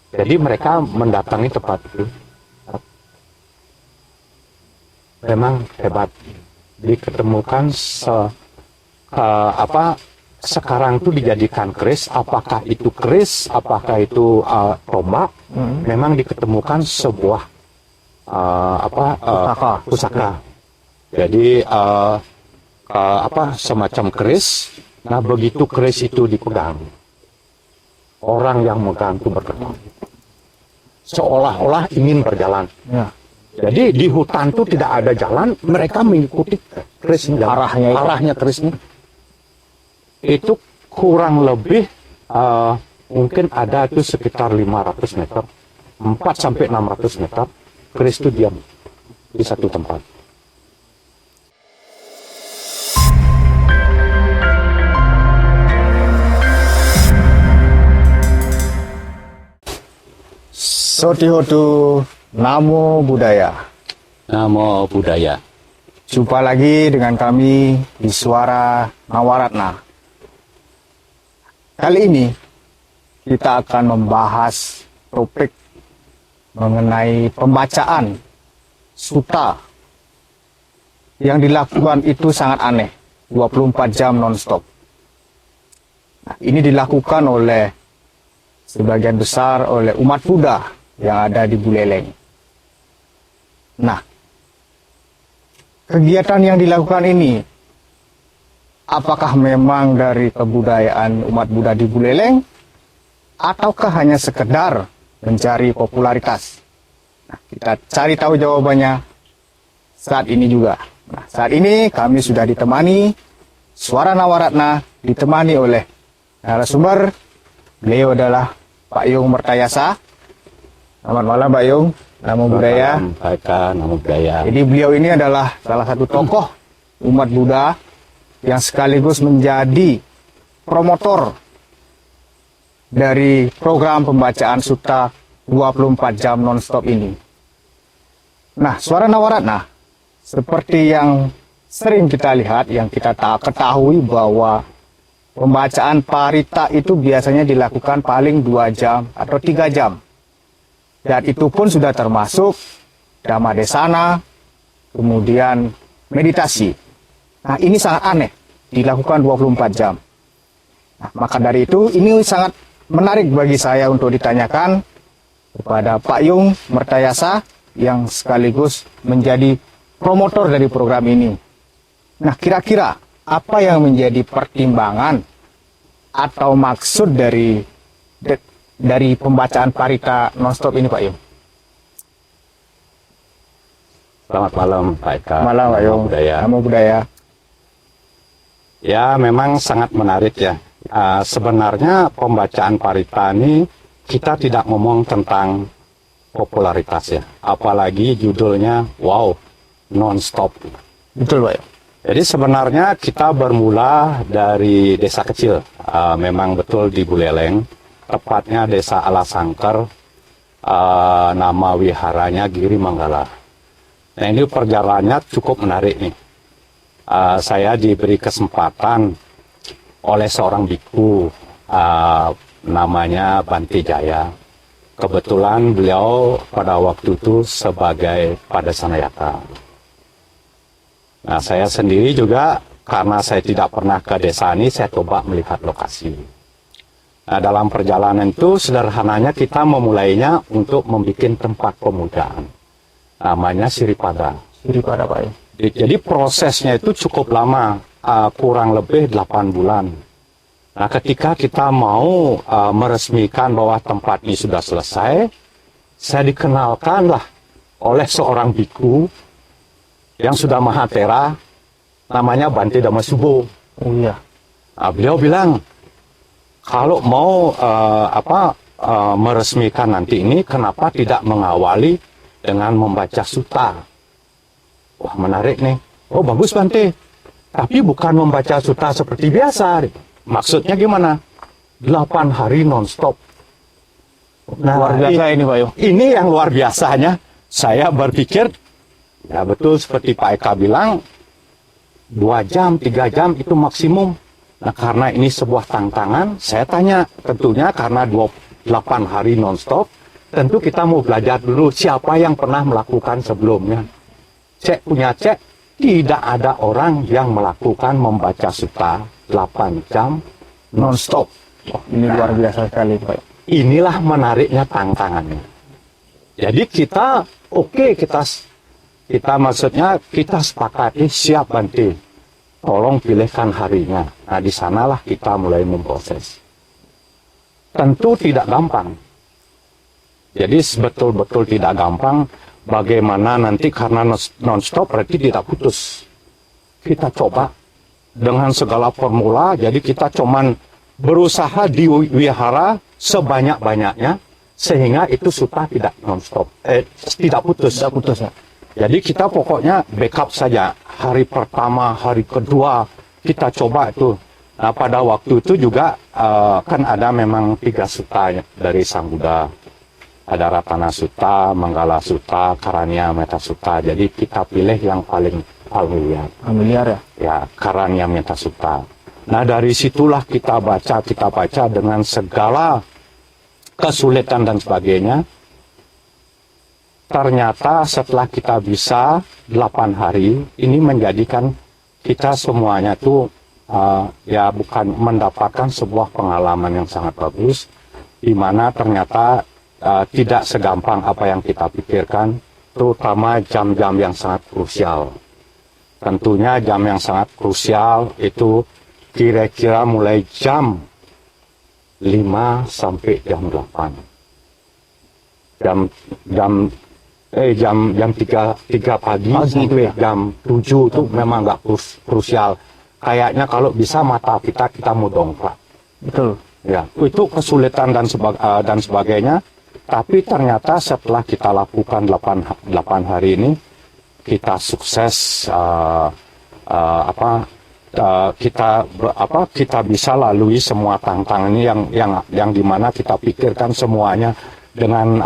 Jadi mereka mendatangi tempat itu. Memang hebat. Diketemukan sekarang itu dijadikan keris. Apakah itu keris? Apakah itu tombak? Memang diketemukan sebuah pusaka. Jadi semacam keris. Nah, begitu keris itu dipegang, orang yang memegang itu bergetar, seolah-olah ingin berjalan. Ya. Jadi di hutan itu tidak ada jalan, mereka mengikuti kerisnya, arahnya kerisnya. Itu kurang lebih mungkin ada itu sekitar 500 meter, 4-600 meter, keris itu diam di satu tempat. Sotihotu, Namo Buddhaya. Namo Buddhaya. Jumpa lagi dengan kami di Suara Nawaratna. Kali ini kita akan membahas topik mengenai pembacaan sutta yang dilakukan itu sangat aneh, 24 jam non-stop. Nah, ini dilakukan oleh sebagian besar oleh umat Buddha yang ada di Buleleng. Nah, kegiatan yang dilakukan ini, apakah memang dari kebudayaan umat Buddha di Buleleng, ataukah hanya sekedar mencari popularitas? Nah, kita cari tahu jawabannya saat ini juga. Nah, saat ini kami sudah ditemani Suara Nawaratna, ditemani oleh narasumber. Beliau adalah Pak Yung Mertayasa. Selamat malam Pak Yung, Namo Buddhaya. Namo Buddhaya. Jadi beliau ini adalah salah satu tokoh umat Buddha yang sekaligus menjadi promotor dari program pembacaan sutta 24 jam non-stop ini. Nah, Suara Nawaratna, seperti yang sering kita lihat, yang kita ketahui bahwa pembacaan parita itu biasanya dilakukan paling 2 jam atau 3 jam. Dan itu pun sudah termasuk Dhammadesana, kemudian meditasi. Nah, ini sangat aneh, dilakukan 24 jam. Nah, maka dari itu, ini sangat menarik bagi saya untuk ditanyakan kepada Pak Yung Mertayasa, yang sekaligus menjadi promotor dari program ini. Nah, kira-kira apa yang menjadi pertimbangan atau maksud dari pembacaan parita non-stop ini, Pak Yung? Selamat malam, Pak Eka. Malam, Pak Yung. Namo Buddhaya. Ya, memang sangat menarik ya. Sebenarnya pembacaan parita ini kita tidak ngomong tentang popularitas ya. Apalagi judulnya, wow, non-stop. Betul, Pak Yung. Jadi sebenarnya kita bermula dari desa kecil. Memang betul di Buleleng. Tepatnya desa Alasangker, nama wiharanya Giri Manggala. Nah, ini perjalanannya cukup menarik nih. Saya diberi kesempatan oleh seorang biku, namanya Bante Jaya. Kebetulan beliau pada waktu itu sebagai Padasanayaka. Nah, saya sendiri juga, karena saya tidak pernah ke desa ini, saya coba melihat lokasi. Nah, dalam perjalanan itu sederhananya kita memulainya untuk membuat tempat pemujaan. Namanya Siripada. Siripada, Pak Yung. Jadi prosesnya itu cukup lama, kurang lebih 8 bulan. Nah, ketika kita mau meresmikan bahwa tempat ini sudah selesai, saya dikenalkanlah oleh seorang biku yang sudah mahatera, namanya Bante Dhammasubbo. Oh iya. Nah, beliau bilang, kalau mau meresmikan nanti ini, kenapa tidak mengawali dengan membaca sutta? Wah, menarik nih. Oh, bagus Bante. Tapi bukan membaca sutta seperti biasa. Maksudnya gimana? 8 hari non-stop. Nah, luar biasa ini, Pak Yung. Ini yang luar biasanya. Saya berpikir, ya betul seperti Pak Eka bilang, 2 jam, 3 jam itu maksimum. Nah, karena ini sebuah tantangan, saya tanya, tentunya karena 8 hari non-stop, tentu kita mau belajar dulu siapa yang pernah melakukan sebelumnya. Cek punya cek, tidak ada orang yang melakukan membaca sutta 8 jam non-stop. Oh, ini luar biasa sekali Pak. Inilah menariknya tantangannya. Jadi kita kita maksudnya kita sepakati siap Bante. Tolong pilihkan harinya. Nah, di sanalah kita mulai memproses. Tentu tidak gampang. Jadi betul-betul tidak gampang. Bagaimana nanti karena non-stop berarti tidak putus. Kita coba dengan segala formula. Jadi kita cuman berusaha di wihara sebanyak-banyaknya sehingga itu sutta tidak non-stop. Tidak putus. Tidak putus ya. Jadi kita pokoknya backup saja. Hari pertama, hari kedua kita coba itu. Nah, pada waktu itu juga kan ada memang 3 sutta dari Sang Buddha. Ada Ratana Sutta, Manggala Sutta, Karanya Metta Sutta. Jadi kita pilih yang paling familiar. Familiar ya? Ya, Karanya Metta Sutta. Nah, dari situlah kita baca dengan segala kesulitan dan sebagainya. Ternyata setelah kita bisa 8 hari, ini menjadikan kita semuanya tuh ya bukan mendapatkan sebuah pengalaman yang sangat bagus, di mana ternyata tidak segampang apa yang kita pikirkan, terutama jam-jam yang sangat krusial. Tentunya jam yang sangat krusial itu kira-kira mulai jam 5 sampai jam 8. Jam 3 pagi sampai ya? jam 7 itu memang nggak krusial. Kayaknya kalau bisa mata kita mau dongkrak. Betul. Ya, itu kesulitan dan sebagainya. Tapi ternyata setelah kita lakukan 8 hari ini, kita sukses kita bisa lalui semua tantangan ini yang dimana kita pikirkan semuanya dengan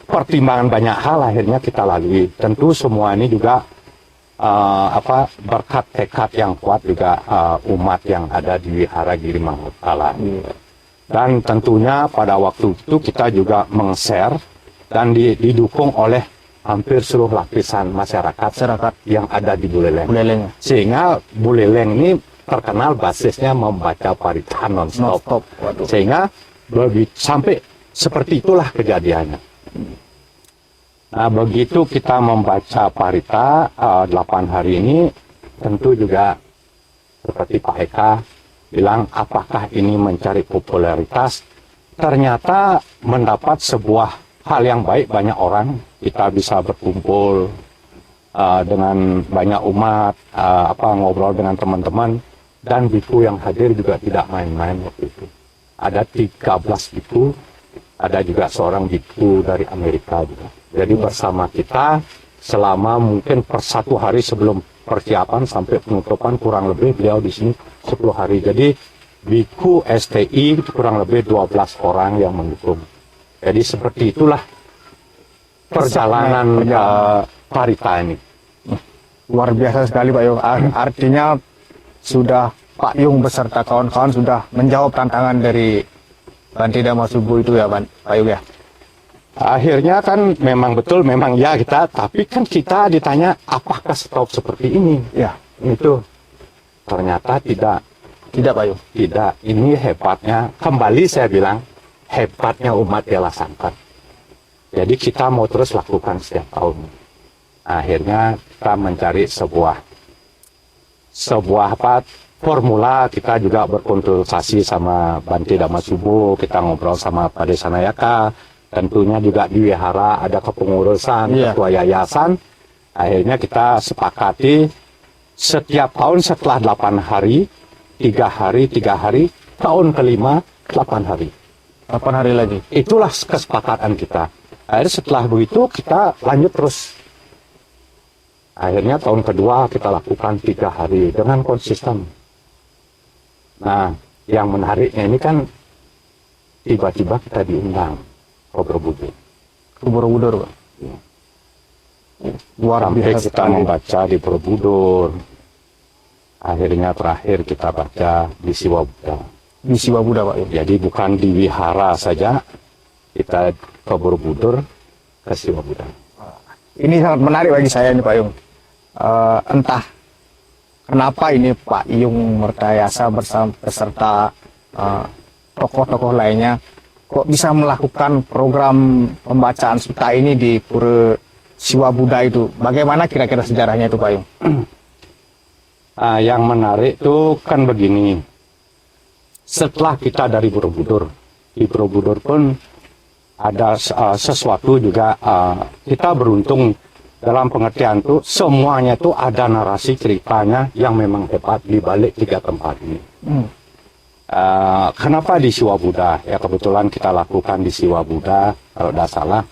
pertimbangan banyak hal akhirnya kita lalui. Tentu semua ini juga berkat tekad yang kuat juga umat yang ada di Wihara Giri Manggala. Dan tentunya pada waktu itu kita juga meng-share dan didukung oleh hampir seluruh lapisan masyarakat yang ada di Buleleng. Sehingga Buleleng ini terkenal basisnya membaca parita non-stop. Sehingga sampai seperti itulah kejadiannya. Nah, begitu kita membaca parita 8 hari ini, tentu juga seperti Pak Eka bilang, apakah ini mencari popularitas? Ternyata mendapat sebuah hal yang baik, banyak orang, kita bisa berkumpul dengan banyak umat, ngobrol dengan teman-teman, dan biku yang hadir juga tidak main-main waktu itu. Ada 13 biku, ada juga seorang biku dari Amerika juga. Jadi bersama kita selama mungkin per 1 hari sebelum persiapan sampai penutupan kurang lebih beliau di sini 10 hari. Jadi biku STI kurang lebih 12 orang yang mendukung. Jadi seperti itulah perjalanan parita ini. Luar biasa sekali Pak Yung. Artinya sudah Pak Yung beserta kawan-kawan sudah menjawab tantangan dari Bante Dhamma Subuh itu ya Pak Yung ya. Akhirnya kan memang betul, memang ya kita, tapi kan kita ditanya apakah stop seperti ini? Ya, itu ternyata tidak. Tidak Pak Yung. Tidak, ini hebatnya, kembali saya bilang, hebatnya umat Dela Sangkar. Jadi kita mau terus lakukan setiap tahun. Akhirnya kita mencari sebuah formula. Kita juga berkonsultasi sama Bante Dhamma Subuh, kita ngobrol sama Pak Desa Nayaka. Tentunya juga di wihara ada kepengurusan, ketua yayasan. Akhirnya kita sepakati setiap tahun setelah 8 hari, 3 hari, tahun kelima 8 hari. 8 hari lagi. Itulah kesepakatan kita. Akhirnya setelah begitu kita lanjut terus. Akhirnya tahun kedua kita lakukan 3 hari dengan konsisten. Nah, yang menariknya ini kan tiba-tiba kita diundang ke Borobudur. Ke Borobudur Pak. Ya. Luar Sampai biasa kita membaca di Borobudur. Akhirnya terakhir kita baca di Siwa Buddha. di Siwa Buddha Pak Yung. Jadi bukan di wihara saja, kita ke Borobudur, ke Siwa Buddha. Ini sangat menarik bagi saya nih Pak Yung. Entah kenapa ini Pak Yung Mertayasa beserta tokoh-tokoh lainnya kok bisa melakukan program pembacaan sutta ini di Pura Siwa Buddha itu. Bagaimana kira-kira sejarahnya itu Pak Yung? Yang menarik itu kan begini, setelah kita dari Borobudur, di Borobudur pun ada sesuatu juga, kita beruntung dalam pengertian itu semuanya itu ada narasi ceritanya yang memang hebat di balik 3 tempat ini. Kenapa di Siwa Buddha? Ya kebetulan kita lakukan di Siwa Buddha, kalau tidak salah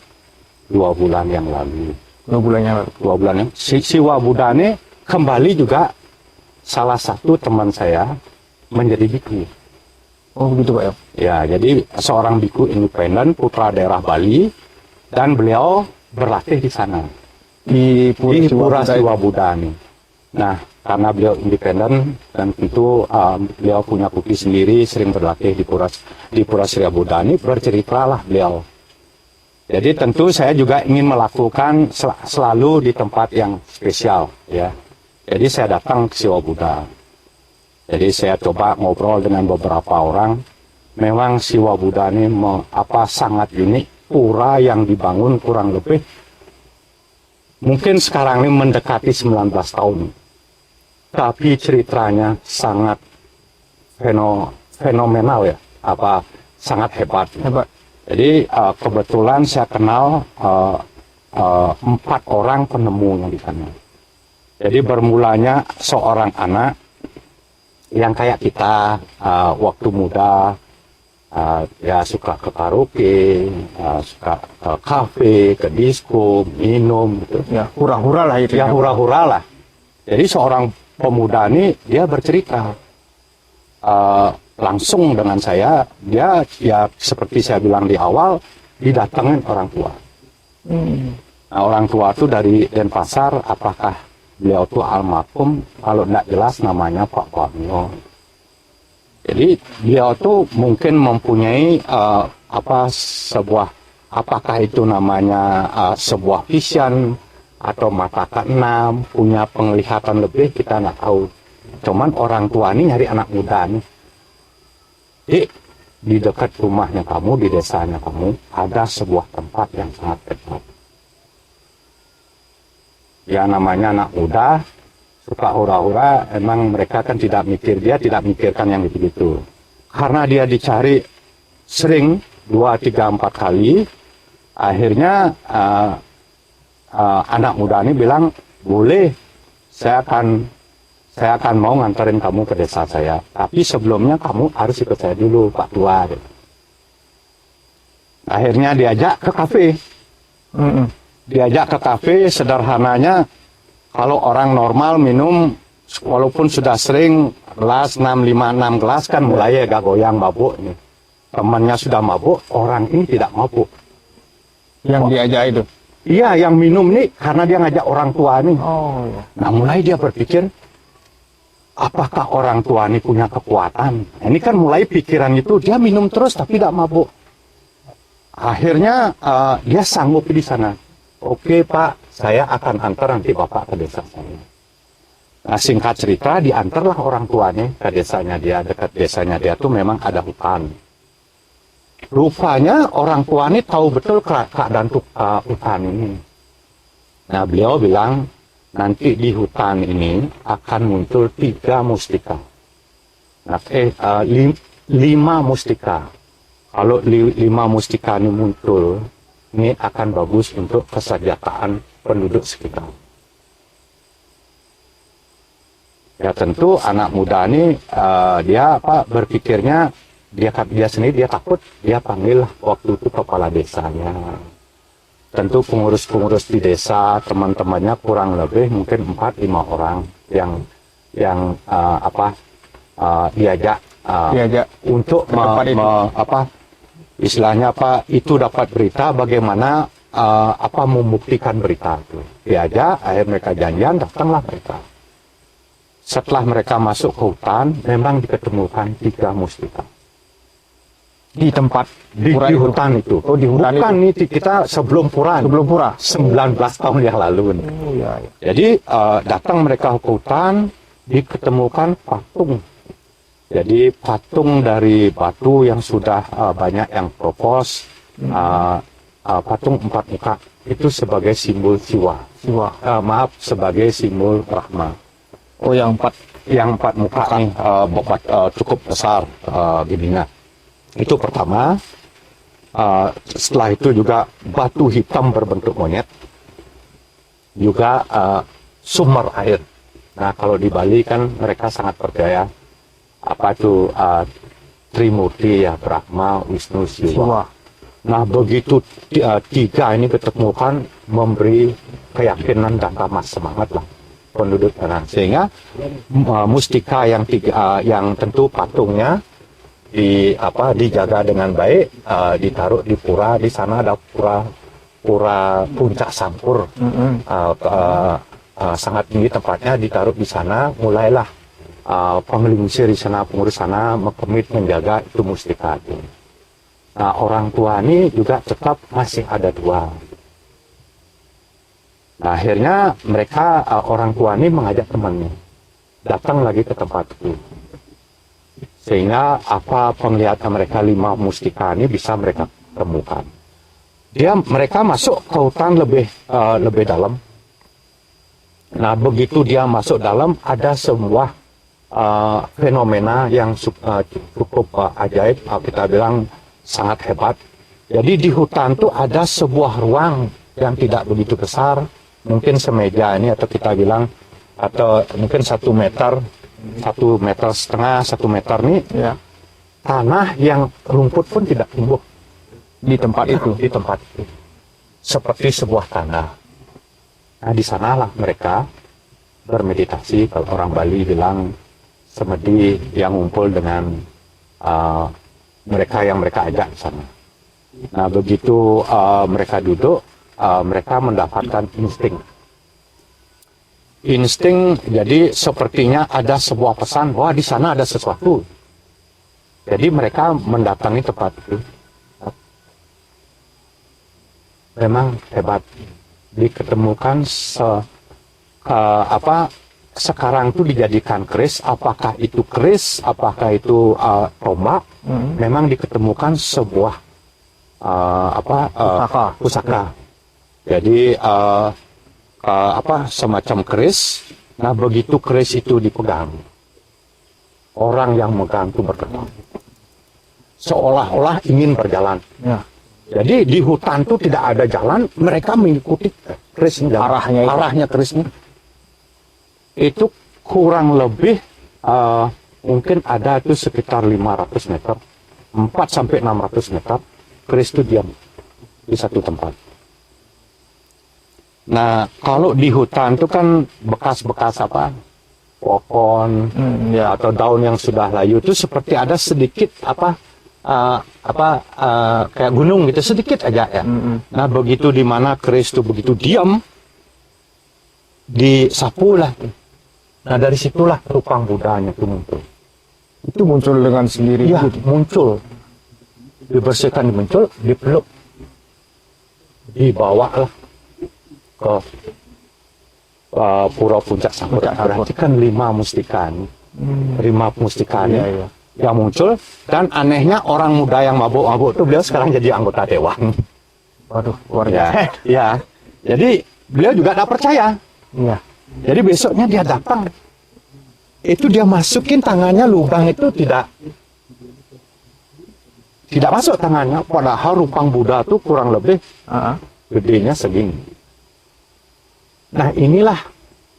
2 bulan yang lalu. 2 bulan yang lalu. 2 bulan yang Siwa Buddha ini kembali juga salah satu teman saya menjadi biku. Oh begitu Pak Yung. Ya, jadi seorang biku independen putra daerah Bali dan beliau berlatih di sana Di Pura Siwa Buddha nih. Nah, karena beliau independen dan tentu beliau punya kopi sendiri, sering berlatih di Pura Siwa Buddha ini, berceritalah beliau. Jadi tentu saya juga ingin melakukan selalu di tempat yang spesial, ya. Jadi saya datang ke Siwa Buddha. Jadi saya coba ngobrol dengan beberapa orang. Memang Siwa Buddha ini sangat unik. Pura yang dibangun kurang lebih mungkin sekarang ini mendekati 19 tahun. Tapi ceritanya sangat fenomenal ya. Sangat hebat. Hebat. Jadi kebetulan saya kenal 4 orang penemunya di sana. Jadi bermulanya seorang anak yang kayak kita waktu muda, ya suka ke karaoke, suka ke kafe, ke disco, minum gitu. Ya hura-hura lah itu. Ya hura-hura lah. Jadi seorang pemuda ini dia bercerita langsung dengan saya. Dia ya seperti saya bilang di awal, didatangin orang tua. Nah, orang tua itu dari Denpasar. Apakah beliau itu almarhum? Kalau tidak jelas namanya Pak Pamio. Jadi beliau tuh mungkin mempunyai apakah itu namanya sebuah vision atau mata keenam, punya penglihatan lebih, kita nggak tahu. Cuman orang tua ini nyari anak muda nih. Di dekat rumahnya kamu, di desanya kamu, ada sebuah tempat yang sangat hebat. Ya namanya anak muda, suka hura-hura, emang mereka kan tidak tidak mikirkan yang gitu-gitu. Karena dia dicari sering 2, 3, 4 kali, akhirnya anak muda ini bilang, boleh, saya akan mau nganterin kamu ke desa saya. Tapi sebelumnya kamu harus ikut saya dulu, Pak Tua. Akhirnya diajak ke kafe. Diajak ke kafe, sederhananya kalau orang normal minum, walaupun sudah sering gelas 6, 5, 6 gelas kan mulai agak goyang mabuk nih. Temannya sudah mabuk, orang ini tidak mabuk. Yang diajak itu? Iya, yang minum nih karena dia ngajak orang tua nih. Oh ya. Nah mulai dia berpikir, apakah orang tua ini punya kekuatan? Nah, ini kan mulai pikiran itu, dia minum terus tapi tidak mabuk. Akhirnya dia sanggup di sana. Oke Pak, saya akan antar nanti Bapak ke desa saya. Nah singkat cerita, diantarlah orang tuanya ke desanya dia. Dekat desanya dia tuh memang ada hutan. Rupanya orang tua ini tahu betul keadaan hutan ini. Nah beliau bilang, nanti di hutan ini akan muncul 3 mustika. Nah, 5 mustika. Kalau 5 mustika ini muncul, ini akan bagus untuk kesejahteraan penduduk sekitar. Ya tentu anak muda ini dia berpikirnya dia sendiri dia takut, dia panggil waktu itu kepala desanya. Tentu pengurus-pengurus di desa, teman-temannya kurang lebih mungkin 4-5 orang yang diajak untuk istilahnya itu dapat berita bagaimana membuktikan berita itu. Diajak, akhirnya mereka janjian, datanglah mereka. Setelah mereka masuk ke hutan, memang diketemukan 3 mustika. Di tempat di pura itu. hutan itu. Oh, di hutan Bukan ini kita sebelum pura. Sebelum pura. 19 tahun yang lalu. Oh, iya, iya. Jadi datang mereka ke hutan, diketemukan patung. Jadi patung dari batu yang sudah banyak yang propos, patung 4 muka itu sebagai simbol Siwa. Siwa. Maaf, sebagai simbol Brahma. Oh, yang 4. Yang 4 muka nih cukup besar gininya. Itu pertama. Setelah itu juga batu hitam berbentuk monyet. Juga sumber air. Nah, kalau di Bali kan mereka sangat percaya apa itu Trimurti ya, Brahma, Wisnu, Siwa. Nah, begitu tiga ini ketemukan memberi keyakinan dan tambah semangat lah penduduk tanah. Sehingga mustika yang yang tentu patungnya dijaga dengan baik, ditaruh di pura. Di sana ada pura Puncak Sampur. Sangat tinggi tempatnya, ditaruh di sana. Mulailah pengelingisir di sana, pengurus sana komit menjaga itu mustika itu. Nah, orang tua ini juga tetap masih ada 2. Nah, akhirnya mereka orang tua ini mengajak temannya datang lagi ke tempat itu. Sehingga penglihatan mereka 5 mustika ini bisa mereka temukan. Mereka masuk ke hutan lebih dalam. Nah, begitu dia masuk dalam, ada sebuah fenomena yang cukup ajaib, kita bilang sangat hebat. Jadi di hutan itu ada sebuah ruang yang tidak begitu besar, mungkin semeja ini, atau kita bilang atau mungkin 1 meter, 1,5 meter, 1 meter nih, Ya. tanah yang rumput pun tidak tumbuh Di tempat itu. di tempat itu, seperti sebuah tanah. Nah, di sanalah mereka bermeditasi. Kalau orang Bali bilang semedi, yang ngumpul dengan mereka yang mereka ajak di sana. Nah, begitu mereka duduk, mereka mendapatkan insting. Jadi sepertinya ada sebuah pesan, wah di sana ada sesuatu. Jadi mereka mendatangi tempat itu. Memang hebat. Diketemukan sekarang itu dijadikan keris. Apakah itu keris, apakah itu tombak? Memang diketemukan sebuah pusaka. Jadi semacam keris. Nah, begitu keris itu dipegang, orang yang megang itu bergerak, seolah-olah ingin berjalan. Ya. Jadi di hutan itu tidak ada jalan, mereka mengikuti kerisnya, arahnya kerisnya. Itu kurang lebih mungkin ada itu sekitar 500 meter, 4-600 meter, keris itu diam di satu tempat. Nah, kalau di hutan itu kan bekas-bekas pohon atau daun yang sudah layu itu seperti ada sedikit kayak gunung gitu, sedikit aja ya. Nah, begitu di mana keris itu begitu diam, disapu lah. Nah, dari situlah rupang Budanya itu muncul. Itu muncul dengan sendiri. Iya, muncul. Dibersihkan, muncul, dipeluk, dibawa lah ke pura Puncak Sampur. Berarti kan 5 mustika ini. 5 mustika ini yang muncul. Dan anehnya orang muda yang mabuk-mabuk itu beliau sekarang jadi anggota dewan. Waduh, luar biasa. Ya. Jadi beliau juga tidak percaya. Iya. Jadi besoknya dia datang. Itu dia masukin tangannya, lubang itu tidak masuk tangannya. Padahal rupang Buddha itu kurang lebih gedenya segini. Nah, inilah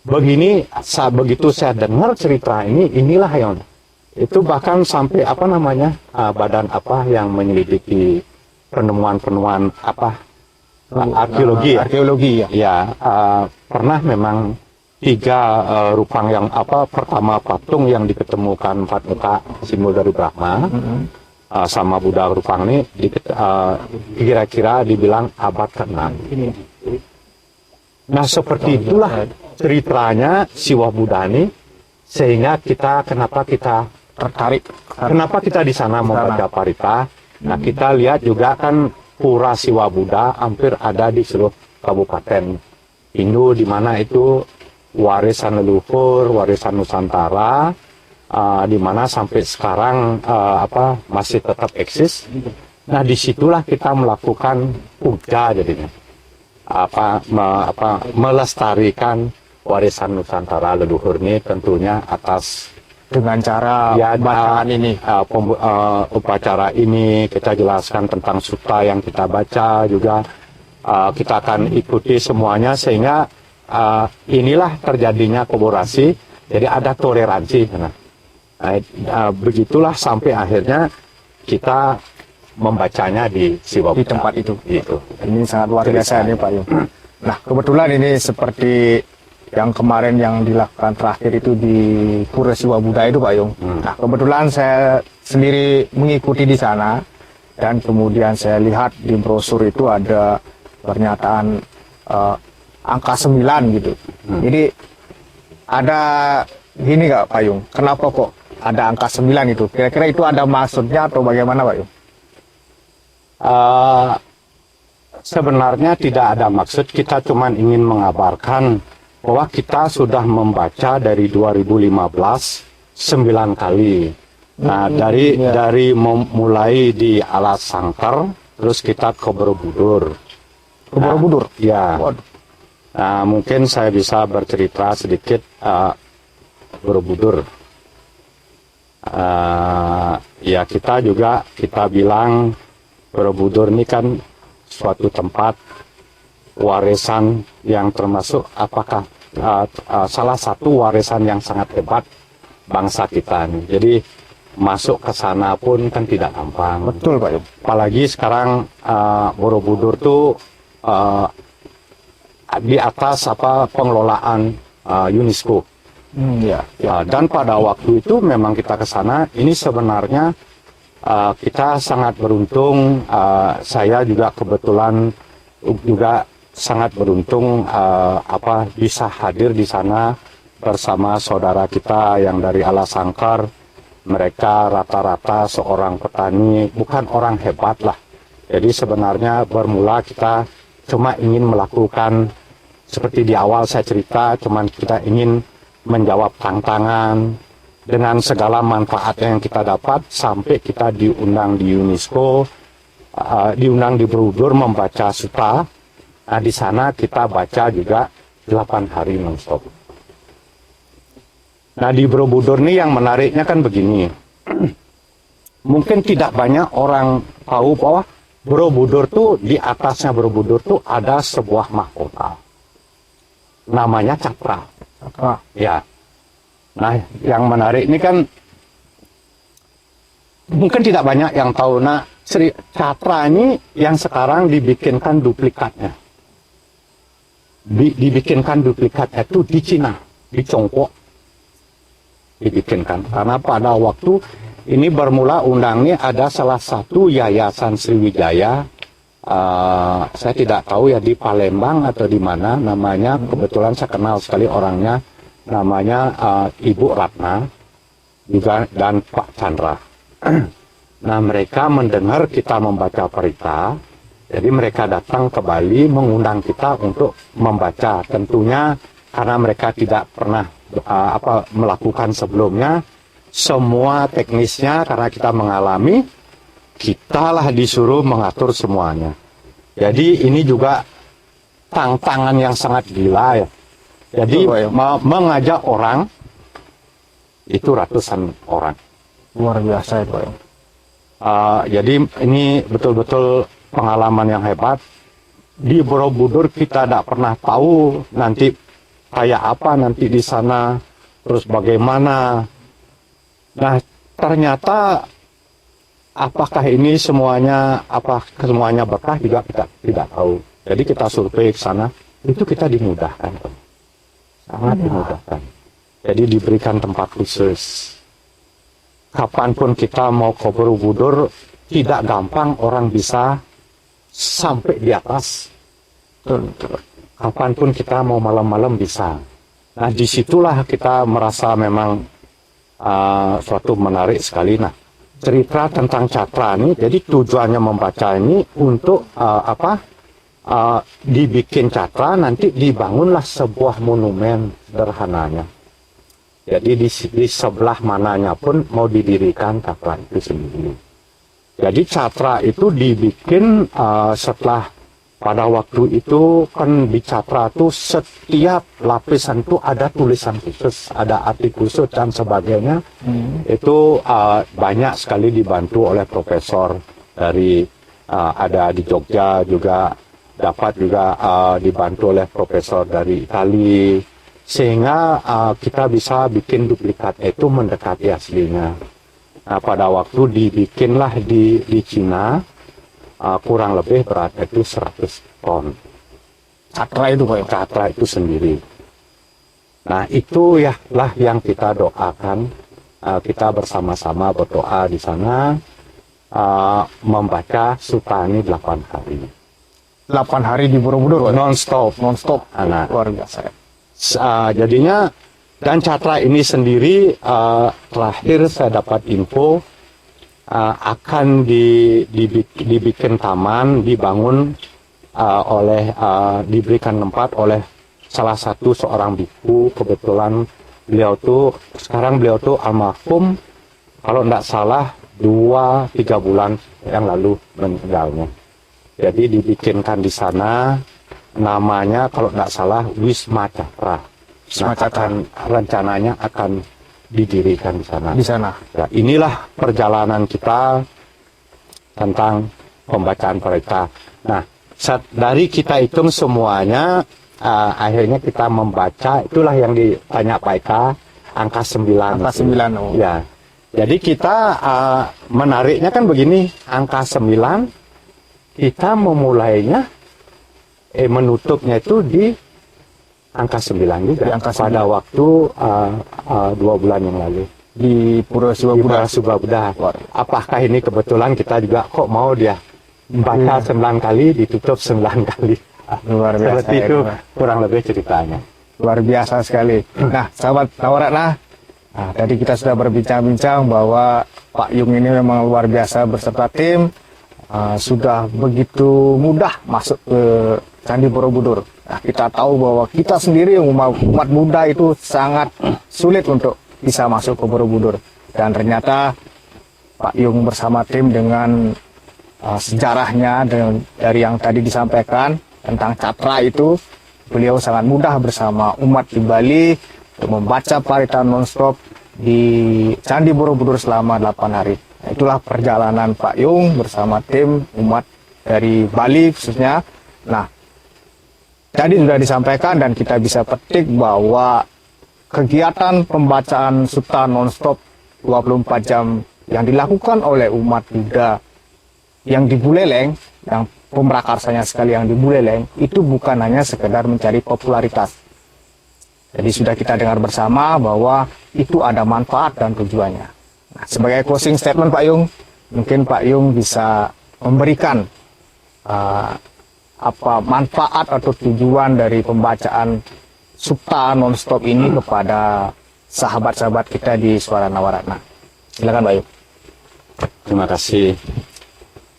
begitu saya dengar cerita ini, inilah yang itu bahkan sampai badan yang menyelidiki penemuan arkeologi ya. Ya, pernah memang 3 rupang yang pertama patung yang diketemukan 4 muka simbol dari Brahma, sama Buddha rupang ini kira-kira dibilang abad ke-6. Nah, seperti itulah ceritanya Siwa Buddha ini, sehingga kenapa kita tertarik, kenapa kita di sana membaca parita, Nah, kita lihat juga kan Pura Siwa Buddha hampir ada di seluruh Kabupaten Indo, di mana itu warisan leluhur, warisan Nusantara, di mana sampai sekarang masih tetap eksis. Nah, disitulah kita melakukan puja jadinya, melestarikan warisan Nusantara leluhur ini tentunya atas Dengan cara bacaan ini. upacara ini kita jelaskan tentang sutta yang kita baca juga, kita akan ikuti semuanya sehingga inilah terjadinya kolaborasi, jadi ada toleransi. Begitulah sampai akhirnya kita membacanya di Siwa Di Buddha. tempat itu. Gitu. Ini sangat luar biasa ini Pak Yung. Nah, kebetulan ini seperti yang kemarin yang dilakukan terakhir itu di Pura Siwa Buddha itu Pak Yung. Nah, kebetulan saya sendiri mengikuti di sana dan kemudian saya lihat di brosur itu ada pernyataan angka 9 gitu. Jadi ada gini nggak Pak Yung? Kenapa kok ada angka 9 itu? Kira-kira itu ada maksudnya atau bagaimana Pak Yung? Sebenarnya tidak ada maksud, kita cuma ingin mengabarkan bahwa kita sudah membaca dari 2015 9 kali. Nah, dari mulai di Alas Sangkar, terus kita ke Borobudur. Ke Borobudur? Ya. Waduh. Nah, mungkin saya bisa bercerita sedikit Borobudur. Ya, kita bilang Borobudur ini kan suatu tempat warisan yang termasuk salah satu warisan yang sangat hebat bangsa kita nih. Jadi masuk ke sana pun kan tidak gampang. Betul Pak Yung. Apalagi sekarang Borobudur tuh di atas pengelolaan UNESCO. Ya. Dan pada waktu itu memang kita ke sana, ini sebenarnya kita sangat beruntung, saya juga kebetulan juga sangat beruntung bisa hadir di sana bersama saudara kita yang dari Alas Sangkar. Mereka rata-rata seorang petani, bukan orang hebat lah. Jadi sebenarnya bermula kita cuma ingin melakukan seperti di awal saya cerita, cuman kita ingin menjawab tantangan dengan segala manfaat yang kita dapat sampai kita diundang di UNESCO, diundang di Borobudur membaca sutta. Nah, di sana kita baca juga 8 hari nonstop. Nah, di Borobudur ini yang menariknya kan begini. Mungkin tidak banyak orang tahu bahwa Borobudur tuh di atasnya Borobudur tuh ada sebuah mahkota. Namanya Cakra. Ya. Nah, yang menarik ini kan mungkin tidak banyak yang tahu. Nah, Sri Cakra ini yang sekarang dibikinkan duplikatnya. Dibikinkan duplikatnya itu di Cina, di Tiongkok. Dibikinkan. Karena pada waktu ini bermula undangnya ada salah satu yayasan Sriwijaya. Saya tidak tahu ya di Palembang atau di mana namanya. Kebetulan saya kenal sekali orangnya. Namanya Ibu Ratna juga dan Pak Chandra. Nah, mereka mendengar kita membaca Parita, jadi mereka datang ke Bali mengundang kita untuk membaca. Tentunya karena mereka tidak pernah melakukan sebelumnya, semua teknisnya karena kita mengalami, kitalah disuruh mengatur semuanya. Jadi ini juga tantangan yang sangat gila ya. Jadi mengajak orang itu ratusan orang. Luar biasa ya Pak Yung. Jadi ini betul-betul pengalaman yang hebat. Di Borobudur kita tidak pernah tahu nanti kayak apa nanti di sana, terus bagaimana. Nah, ternyata apakah ini semuanya berkah juga kita tidak tahu. Jadi kita survei ke sana, itu kita dimudahkan. Sangat dimudahkan. Jadi diberikan tempat khusus. Kapanpun kita mau ke Borobudur, tidak gampang orang bisa sampai di atas. Kapanpun kita mau malam-malam bisa. Nah, disitulah kita merasa memang suatu menarik sekali. Nah, cerita tentang Catra ini. Jadi tujuannya membaca ini untuk dibikin Catra, nanti dibangunlah sebuah monumen sederhananya. Jadi di sebelah mananya pun mau didirikan Catra itu sendiri. Jadi Catra itu dibikin setelah pada waktu itu kan di Catra itu setiap lapisan itu ada tulisan khusus, ada arti khusus dan sebagainya. Itu banyak sekali dibantu oleh profesor dari ada di Jogja juga, dapat juga dibantu oleh profesor dari Itali, sehingga kita bisa bikin duplikat itu mendekati aslinya. Nah, pada waktu dibikinlah di Cina, kurang lebih beratnya itu 100 ton. Catra itu Pak. Catra itu sendiri. Nah, itu ya lah yang kita doakan. Kita bersama-sama berdoa di sana, membaca Suta ini 8 hari. 8 hari di Borobudur Pak. Non-stop. Non-stop. Nah, Luar biasa. jadinya, dan Catra ini sendiri, terakhir saya dapat info, akan dibikin taman, dibangun diberikan tempat oleh salah satu seorang biku. Kebetulan sekarang beliau tuh almarhum, kalau tidak salah 2-3 bulan yang lalu meninggalnya. Jadi dibikinkan di sana, namanya kalau tidak salah Wisma Catra. Nah, rencananya akan didirikan di sana. Di sana. Ya, inilah perjalanan kita tentang pembacaan mereka. Nah, dari kita hitung semuanya, akhirnya kita membaca, itulah yang ditanya Pak Eka, angka 9. Angka 9. Oh. Ya. Jadi kita menariknya kan begini, angka 9, kita memulainya, menutupnya itu di angka 9 juga, pada waktu 2 bulan yang lalu di Pura Subah. Apakah ini kebetulan kita juga kok mau dia baca 9 kali, ditutup 9 kali. Luar biasa. Seperti itu kurang lebih ceritanya. Luar biasa sekali. Nah, sahabat Nawaratna, tadi kita sudah berbincang-bincang bahwa Pak Yung ini memang luar biasa beserta tim, sudah begitu mudah masuk ke Candi Borobudur. Nah, kita tahu bahwa kita sendiri umat muda itu sangat sulit untuk bisa masuk ke Borobudur. Dan ternyata Pak Yung bersama tim dengan sejarahnya dari yang tadi disampaikan tentang Catra itu, beliau sangat mudah bersama umat di Bali untuk membaca parita non-stop di Candi Borobudur selama 8 hari. Nah, itulah perjalanan Pak Yung bersama tim umat dari Bali khususnya. Nah, tadi sudah disampaikan dan kita bisa petik bahwa kegiatan pembacaan Suta non-stop 24 jam yang dilakukan oleh umat Buddha yang di Buleleng, yang pemrakarsanya sekali yang di Buleleng, itu bukan hanya sekedar mencari popularitas. Jadi sudah kita dengar bersama bahwa itu ada manfaat dan tujuannya. Nah, sebagai closing statement Pak Yung, mungkin Pak Yung bisa memberikan apa manfaat atau tujuan dari pembacaan Suta non-stop ini kepada sahabat-sahabat kita di Suara Nawaratna. Silakan Pak Yung. Terima kasih.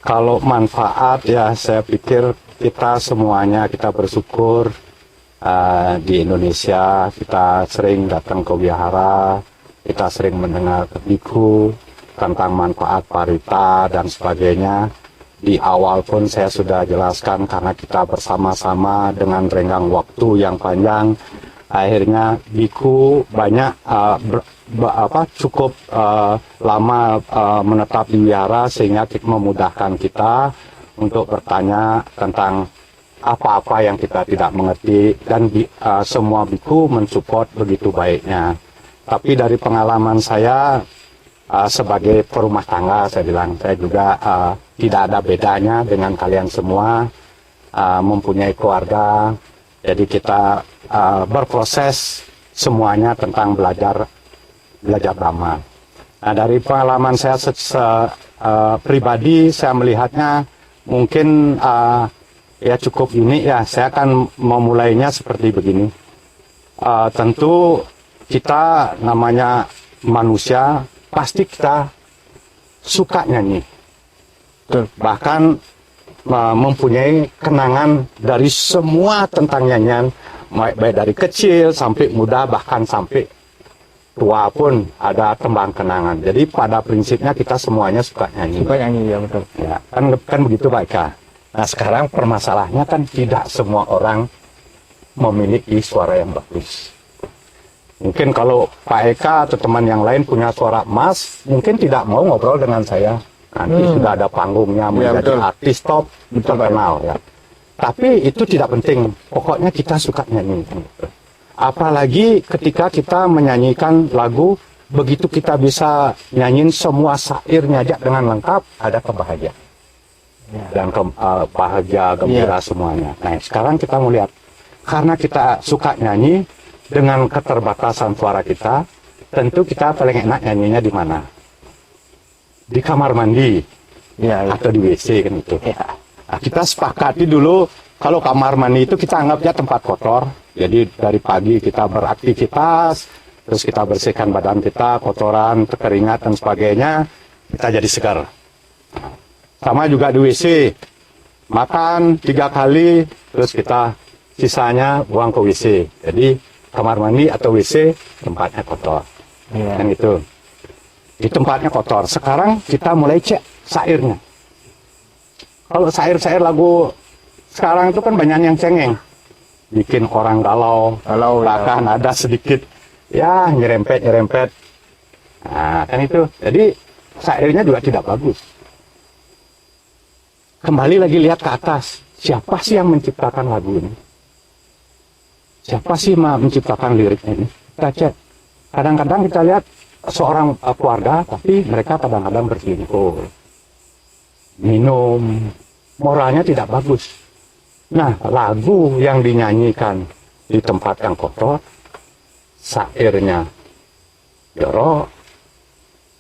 Kalau manfaat ya, saya pikir kita semuanya kita bersyukur di Indonesia, kita sering datang ke wihara, kita sering mendengar biku tentang manfaat parita dan sebagainya. Di awal pun saya sudah jelaskan, karena kita bersama-sama dengan renggang waktu yang panjang, akhirnya biku banyak cukup lama menetap di wihara, sehingga memudahkan kita untuk bertanya tentang apa-apa yang kita tidak mengerti, dan semua biku mensupport begitu baiknya. Tapi dari pengalaman saya sebagai perumah tangga, saya bilang, saya juga tidak ada bedanya dengan kalian semua, mempunyai keluarga. Jadi kita berproses semuanya tentang belajar Dhamma. Nah, dari pengalaman saya pribadi, saya melihatnya mungkin ya cukup unik ya. Saya akan memulainya seperti begini. Tentu kita namanya manusia, pasti kita suka nyanyi. Betul. Bahkan mempunyai kenangan dari semua tentang nyanyian, baik dari kecil sampai muda, bahkan sampai tua pun ada tembang kenangan. Jadi pada prinsipnya kita semuanya suka nyanyi. Suka nyanyi, ya betul. Ya, kan begitu Pak Eka. Nah sekarang permasalahannya kan tidak semua orang memiliki suara yang bagus. Mungkin kalau Pak Eka atau teman yang lain punya suara emas, mungkin tidak mau ngobrol dengan saya. Nanti sudah ada panggungnya, Ya, menjadi betul. artis top, Betul, terkenal ya. Tapi itu tidak penting. Pokoknya kita suka nyanyi. Apalagi ketika kita menyanyikan lagu, begitu kita bisa nyanyiin semua syairnya aja dengan lengkap, ada kebahagiaan. Dan bahagia, gembira semuanya. Nah, sekarang kita mau lihat. Karena kita suka nyanyi, dengan keterbatasan suara kita, tentu kita paling enak nyanyinya di mana? Di kamar mandi, Ya, atau di WC kan itu. ya. Nah, kita sepakati dulu, kalau kamar mandi itu kita anggapnya tempat kotor. Jadi dari pagi kita beraktivitas, terus kita bersihkan badan kita, kotoran, keringat dan sebagainya, kita jadi segar. Sama juga di WC, makan 3 kali, terus kita sisanya buang ke WC. Jadi kamar mandi atau WC tempatnya kotor. Ya. Kan itu. Di tempatnya kotor. Sekarang kita mulai cek syairnya. Kalau syair-syair lagu sekarang itu kan banyak yang cengeng, bikin orang galau, Galau, ya. bahkan ada sedikit ya nyerempet. Nah kan itu. Jadi syairnya juga tidak bagus. Kembali lagi lihat ke atas. Siapa sih yang menciptakan lagu ini? Siapa sih menciptakan liriknya ini? Kita cek. Kadang-kadang kita lihat seorang keluarga, tapi mereka kadang-kadang berselingkuh, minum, moralnya tidak bagus. Nah, lagu yang dinyanyikan di tempat yang kotor, syairnya jorok,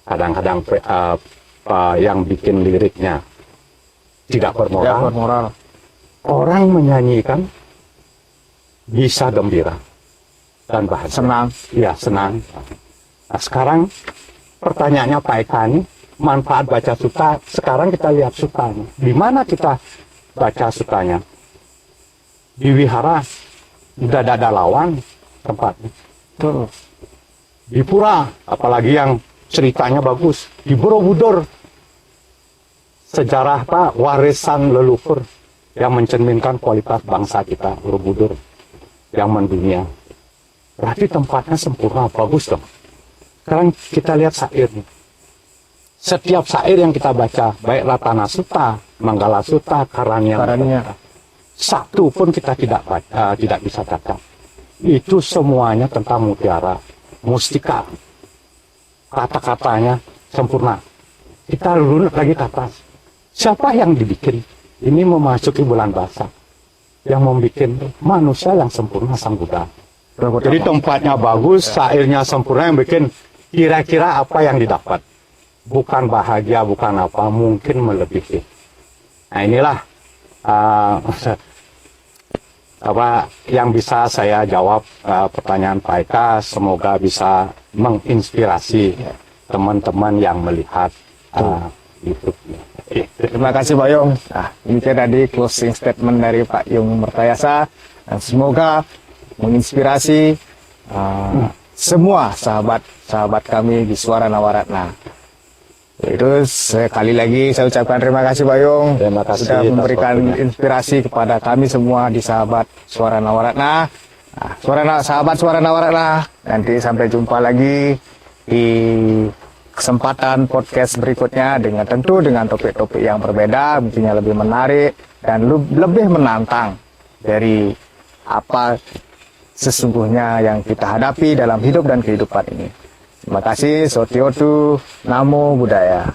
kadang-kadang yang bikin liriknya tidak Ya, bermoral. bermoral. Orang menyanyikan bisa gembira dan bahagia. Senang. Ya, senang. Nah, sekarang pertanyaannya Pak Eka ini, manfaat baca suta, sekarang kita lihat sutanya. Di mana kita baca sutanya? Di wihara, udah ada lawan tempatnya. Betul. Di pura, apalagi yang ceritanya bagus. Di Borobudur, sejarah Pak, warisan leluhur yang mencerminkan kualitas bangsa kita, Borobudur, yang mendunia. Berarti tempatnya sempurna, bagus dong. Sekarang kita lihat syairnya. Setiap syair yang kita baca, baik Ratana Sutta, Manggala Sutta, Karanya, satu pun kita tidak baca, tidak bisa catat. Itu semuanya tentang mutiara, mustika. Kata-katanya sempurna. Kita runut lagi ke atas. Siapa yang dibikin? Ini memasuki bulan Basak. Yang membuat manusia yang sempurna Sang Buddha. Jadi tempatnya bagus, syairnya sempurna, yang bikin kira-kira apa yang didapat. Bukan bahagia, bukan apa, mungkin melebihi. Nah inilah apa yang bisa saya jawab pertanyaan Pak Eka. Semoga bisa menginspirasi teman-teman yang melihat YouTube-nya. Terima kasih Pak Yung. Nah, ini tadi closing statement dari Pak Yung Mertayasa. Dan semoga menginspirasi semua sahabat kami di Suara Nawaratna. Itu sekali lagi saya ucapkan terima kasih Pak Yung. Terima kasih sudah atas memberikan waktunya. inspirasi kepada kami semua di sahabat Suara Nawaratna. Nah, sahabat Suara Nawaratna, nanti sampai jumpa lagi di kesempatan podcast berikutnya tentu dengan topik-topik yang berbeda, mungkinnya lebih menarik dan lebih menantang dari apa sesungguhnya yang kita hadapi dalam hidup dan kehidupan ini. Terima kasih, Sotiotu, Namo Buddhaya.